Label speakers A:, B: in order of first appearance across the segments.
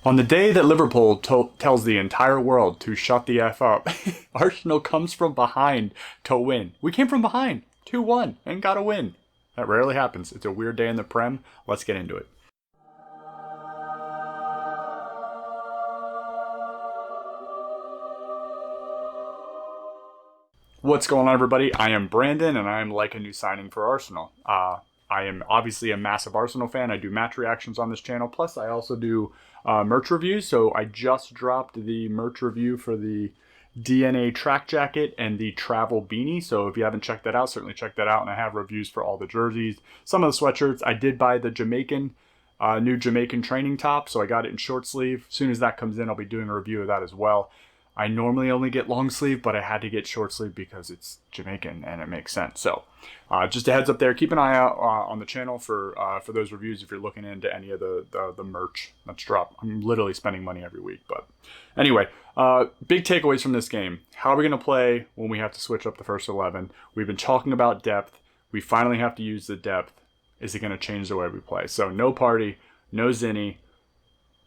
A: On the day that Liverpool tells the entire world to shut the F up, Arsenal comes from behind to win. We came from behind, 2-1, and got a win. That rarely happens. It's a weird day in the Prem. Let's get into it. What's going on, everybody? I am Brandon, and I am like a new signing for Arsenal. I am obviously a massive Arsenal fan. I do match reactions on this channel. Plus, I also do merch reviews. So I just dropped the merch review for the DNA track jacket and the travel beanie. So if you haven't checked that out, certainly check that out. And I have reviews for all the jerseys, some of the sweatshirts. I did buy the new Jamaican training top. So I got it in short sleeve. As soon as that comes in, I'll be doing a review of that as well. I normally only get long sleeve, but I had to get short sleeve because it's Jamaican and it makes sense. So just a heads up there. Keep an eye out on the channel for those reviews if you're looking into any of the merch that's dropped. I'm literally spending money every week. But anyway, big takeaways from this game. How are we going to play when we have to switch up the first 11? We've been talking about depth. We finally have to use the depth. Is it going to change the way we play? So no Party, no Zinni.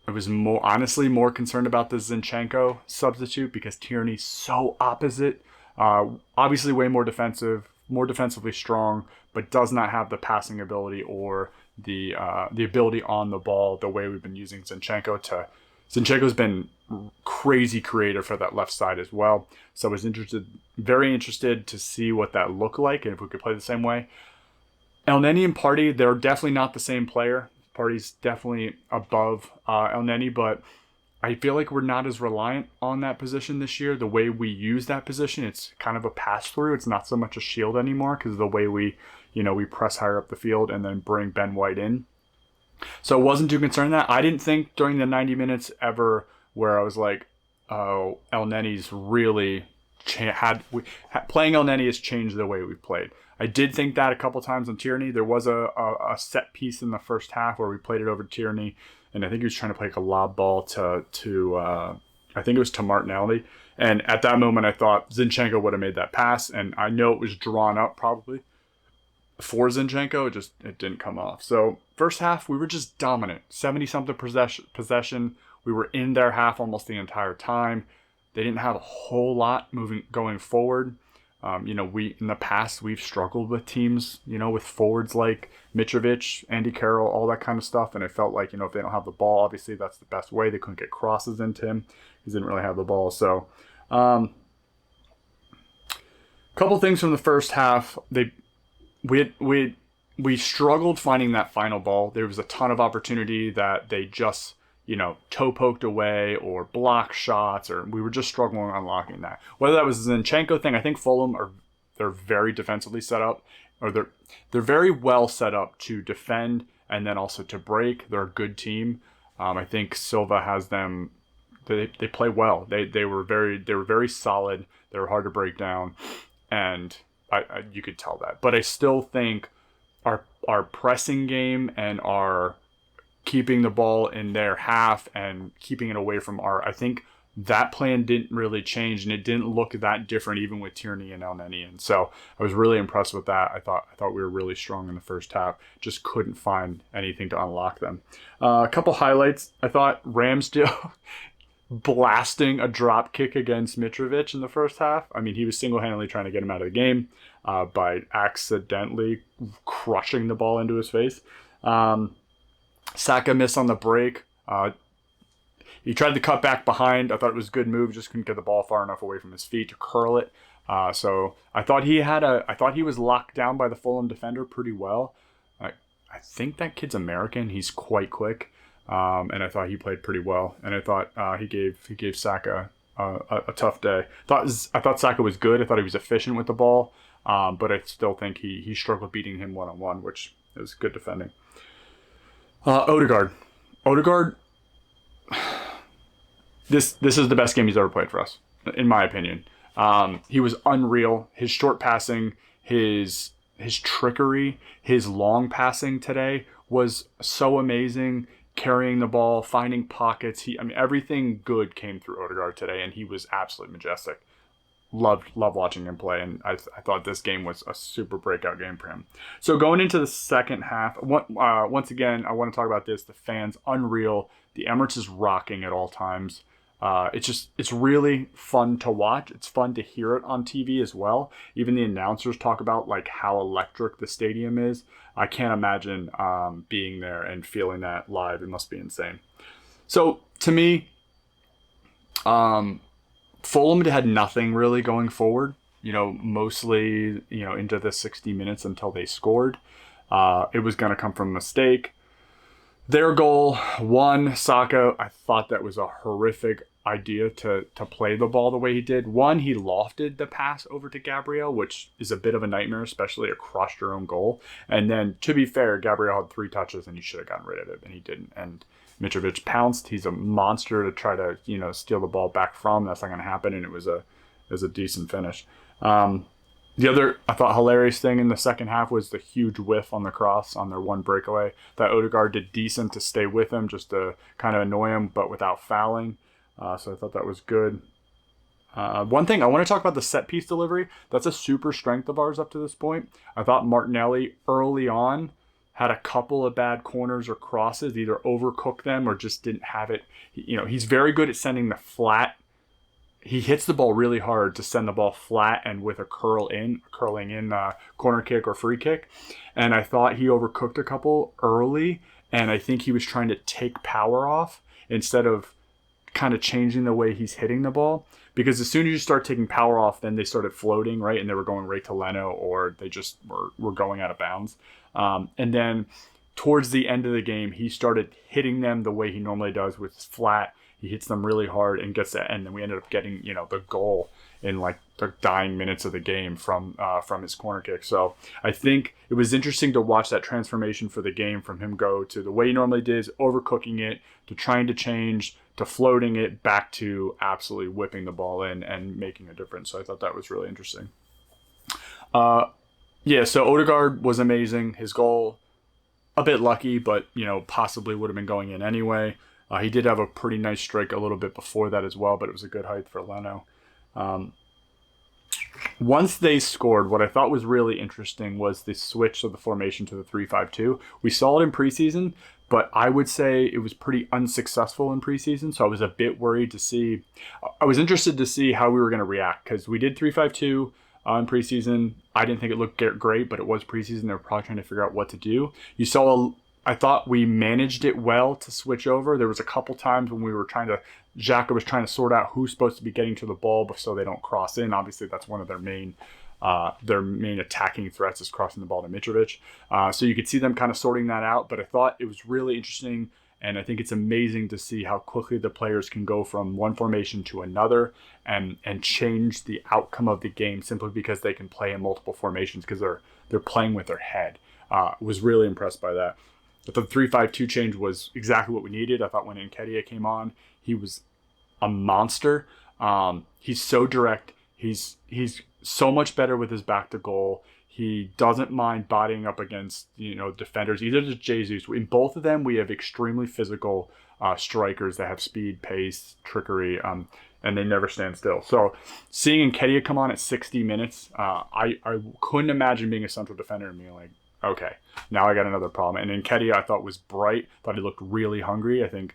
A: I was honestly more concerned about the Zinchenko substitute because Tierney's so opposite. Obviously way more defensive, more defensively strong, but does not have the passing ability or the ability on the ball the way we've been using Zinchenko. Zinchenko's been crazy creative for that left side as well. So I was very interested to see what that looked like and if we could play the same way. Elneny and Partey, they're definitely not the same player. Party's definitely above Elneny, but I feel like we're not as reliant on that position this year. The way we use that position, it's kind of a pass-through. It's not so much a shield anymore because of the way we press higher up the field and then bring Ben White in. So I wasn't too concerned that. I didn't think during the 90 minutes ever where I was like, oh, Elneny's really playing Elneny has changed the way we've played. I did think that a couple times on Tierney. There was a set piece in the first half where we played it over Tierney, and I think he was trying to play like a lob ball to I think it was to Martinelli. And at that moment, I thought Zinchenko would have made that pass, and I know it was drawn up probably for Zinchenko. It didn't come off. So first half, we were just dominant, 70-something possession. We were in their half almost the entire time. They didn't have a whole lot going forward. We in the past we've struggled with teams, with forwards like Mitrovic, Andy Carroll, all that kind of stuff. And it felt like, if they don't have the ball, obviously that's the best way. They couldn't get crosses into him. He didn't really have the ball. So, couple things from the first half. We struggled finding that final ball. There was a ton of opportunity that they just toe poked away or block shots, or we were just struggling unlocking that. Whether that was the Zinchenko thing, I think Fulham they're very defensively set up, or they're very well set up to defend and then also to break. They're a good team. I think Silva has them. They play well. They were very solid. They were hard to break down, and you could tell that. But I still think our pressing game and our keeping the ball in their half and keeping it away from I think that plan didn't really change, and it didn't look that different even with Tierney and Elneny. And so I was really impressed with that. I thought we were really strong in the first half. Just couldn't find anything to unlock them. A couple highlights. I thought Ramsdale blasting a drop kick against Mitrovic in the first half. I mean, he was single-handedly trying to get him out of the game by accidentally crushing the ball into his face. Saka missed on the break. He tried to cut back behind. I thought it was a good move. Just couldn't get the ball far enough away from his feet to curl it. So I thought he was locked down by the Fulham defender pretty well. I think that kid's American. He's quite quick, and I thought he played pretty well. And I thought he gave Saka a tough day. I thought Saka was good. I thought he was efficient with the ball, but I still think he struggled beating him one-on-one, which is good defending. Odegard, this is the best game he's ever played for us, in my opinion. He was unreal. His short passing, his trickery, his long passing today was so amazing. Carrying the ball, finding pockets. Everything good came through Odegard today, and he was absolutely majestic. Loved watching him play, and I thought this game was a super breakout game for him. So going into the second half, once again, I want to talk about this. The fans, unreal. The Emirates is rocking at all times. It's really fun to watch. It's fun to hear it on TV as well. Even the announcers talk about like how electric the stadium is. I can't imagine being there and feeling that live. It must be insane. So to me, Fulham had nothing really going forward. Mostly into the 60 minutes until they scored. It was going to come from a mistake. Their goal, one, Saka, I thought that was a horrific idea to play the ball the way he did. One, he lofted the pass over to Gabriel, which is a bit of a nightmare, especially across your own goal. And then, to be fair, Gabriel had 3 touches and he should have gotten rid of it, and he didn't. And Mitrovic pounced. He's a monster to try to, steal the ball back from. That's not going to happen, and it was a decent finish. The other, I thought, hilarious thing in the second half was the huge whiff on the cross on their one breakaway. That Odegard did decent to stay with him, just to kind of annoy him, but without fouling. So I thought that was good. One thing, I want to talk about the set-piece delivery. That's a super strength of ours up to this point. I thought Martinelli early on had a couple of bad corners or crosses, either overcooked them or just didn't have it. He's very good at sending the flat. He hits the ball really hard to send the ball flat and with a curling in corner kick or free kick. And I thought he overcooked a couple early, and I think he was trying to take power off instead of kind of changing the way he's hitting the ball. Because as soon as you start taking power off, then they started floating, right? And they were going right to Leno, or they just were going out of bounds. And then towards the end of the game, he started hitting them the way he normally does with flat. He hits them really hard and gets that, and then we ended up getting the goal in like the dying minutes of the game from his corner kick. So I think it was interesting to watch that transformation for the game from him go to the way he normally did, overcooking it, to trying to change, to floating it, back to absolutely whipping the ball in and making a difference. So I thought that was really interesting. So Odegard was amazing. His goal, a bit lucky, but possibly would have been going in anyway. He did have a pretty nice strike a little bit before that as well, but it was a good height for Leno. Once they scored, what I thought was really interesting was the switch of the formation to the 3-5-2. We saw it in preseason, but I would say it was pretty unsuccessful in preseason, so I was a bit worried to see. I was interested to see how we were going to react, because we did 3-5-2 in preseason. I didn't think it looked great, but it was preseason. They were probably trying to figure out what to do. I thought we managed it well to switch over. There was a couple times when Xhaka was trying to sort out who's supposed to be getting to the ball so they don't cross in. Obviously, that's one of their main attacking threats is crossing the ball to Mitrovic. So you could see them kind of sorting that out. But I thought it was really interesting, and I think it's amazing to see how quickly the players can go from one formation to another and change the outcome of the game simply because they can play in multiple formations because they're playing with their head. Was really impressed by that. But the 3-5-2 change was exactly what we needed. I thought when Nketiah came on, he was a monster. He's so direct. He's so much better with his back to goal. He doesn't mind bodying up against defenders. Either does Jesus. In both of them, we have extremely physical strikers that have speed, pace, trickery, and they never stand still. So seeing Nketiah come on at 60 minutes, I couldn't imagine being a central defender and being like, okay, now I got another problem. And Nketiah, I thought, was bright. Thought he looked really hungry. I think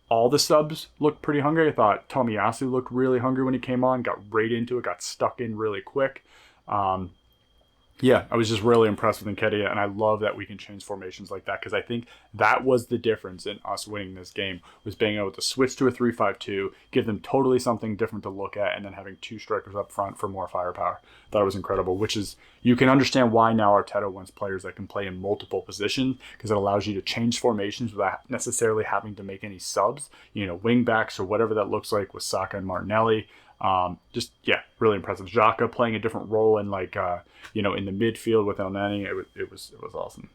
A: all the subs looked pretty hungry. I thought Tomiyasu looked really hungry when he came on. Got right into it. Got stuck in really quick. I was just really impressed with Nketiah, and I love that we can change formations like that because I think that was the difference in us winning this game, was being able to switch to a 3-5-2, give them totally something different to look at, and then having 2 strikers up front for more firepower. Thought it was incredible, which is, you can understand why now Arteta wants players that can play in multiple positions because it allows you to change formations without necessarily having to make any subs, wing backs or whatever that looks like with Saka and Martinelli. Really impressive. Xhaka playing a different role in in the midfield with El Nani. It was awesome.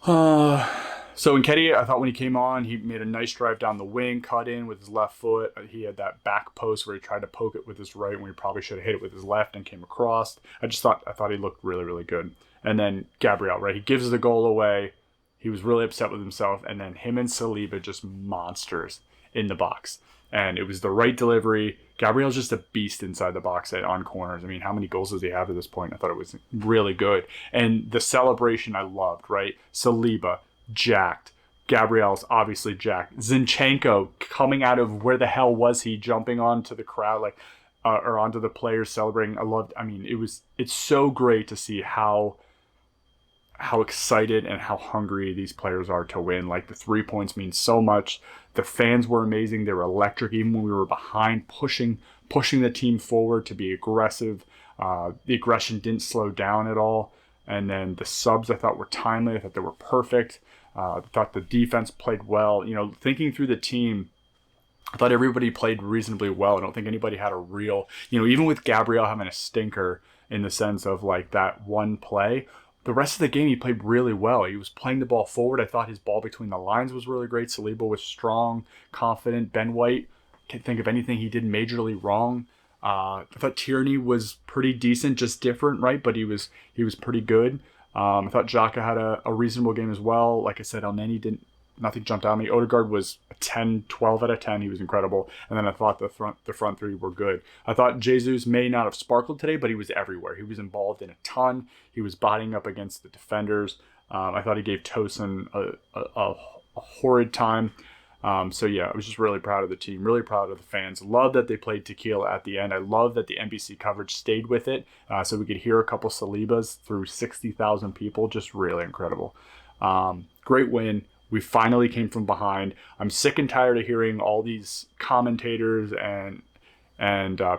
A: So Nketiah, I thought when he came on, he made a nice drive down the wing, cut in with his left foot. He had that back post where he tried to poke it with his right when he probably should have hit it with his left and came across. I thought he looked really, really good. And then Gabriel, right? He gives the goal away. He was really upset with himself. And then him and Saliba just monsters in the box. And it was the right delivery. Gabriel's just a beast inside the box on corners. I mean, how many goals does he have at this point? I thought it was really good. And the celebration I loved, right? Saliba, jacked, Gabriel's obviously jacked. Zinchenko coming out of where the hell was he, jumping onto the crowd, like, or onto the players celebrating. I mean, it's so great to see how excited and how hungry these players are to win. Like, the 3 points mean so much. The fans were amazing. They were electric, even when we were behind, pushing the team forward to be aggressive. The aggression didn't slow down at all. And then the subs I thought were timely. I thought they were perfect. I thought the defense played well. You know, thinking through the team, I thought everybody played reasonably well. I don't think anybody had a real, even with Gabriel having a stinker in the sense of like that one play, the rest of the game he played really well. He was playing the ball forward. I thought his ball between the lines was really great. Saliba was strong, confident. Ben White, can't think of anything he did majorly wrong. I thought Tierney was pretty decent, just different, right? But he was pretty good. I thought Xhaka had a reasonable game as well. Like I said, nothing jumped out at me. Odegard was a 10, 12 out of 10. He was incredible. And then I thought the front three were good. I thought Jesus may not have sparkled today, but he was everywhere. He was involved in a ton. He was bodying up against the defenders. I thought he gave Tosin a horrid time. So yeah, I was just really proud of the team, really proud of the fans. Love that they played Tequila at the end. I love that the NBC coverage stayed with it, so we could hear a couple Salibas through 60,000 people. Just really incredible. Great win. We finally came from behind. I'm sick and tired of hearing all these commentators and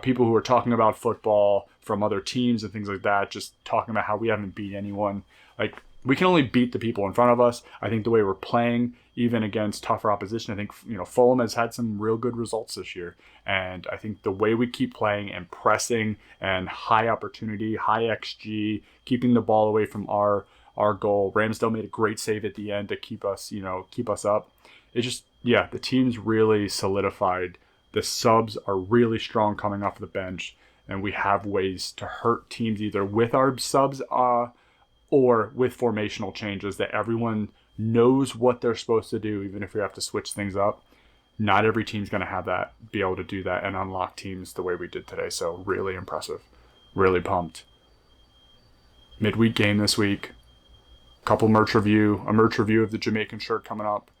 A: people who are talking about football from other teams and things like that, just talking about how we haven't beat anyone. Like, we can only beat the people in front of us. I think the way we're playing, even against tougher opposition, I think, Fulham has had some real good results this year. And I think the way we keep playing and pressing and high opportunity, high XG, keeping the ball away from our goal. Ramsdale made a great save at the end to keep us up. It just, the team's really solidified. The subs are really strong coming off the bench, and we have ways to hurt teams either with our subs or with formational changes that everyone knows what they're supposed to do, even if we have to switch things up. Not every team's going to be able to do that and unlock teams the way we did today. So really impressive. Really pumped. Midweek game this week. A merch review of the Jamaican shirt coming up.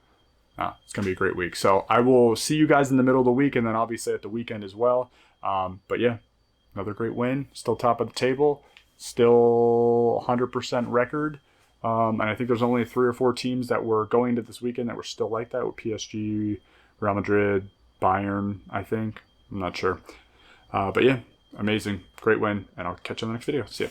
A: It's going to be a great week. So I will see you guys in the middle of the week, and then obviously at the weekend as well. But yeah, another great win. Still top of the table. Still 100% record. And I think there's only 3 or 4 teams that were going into this weekend that were still like that, with PSG, Real Madrid, Bayern, I think. I'm not sure. But yeah, amazing. Great win. And I'll catch you on the next video. See ya.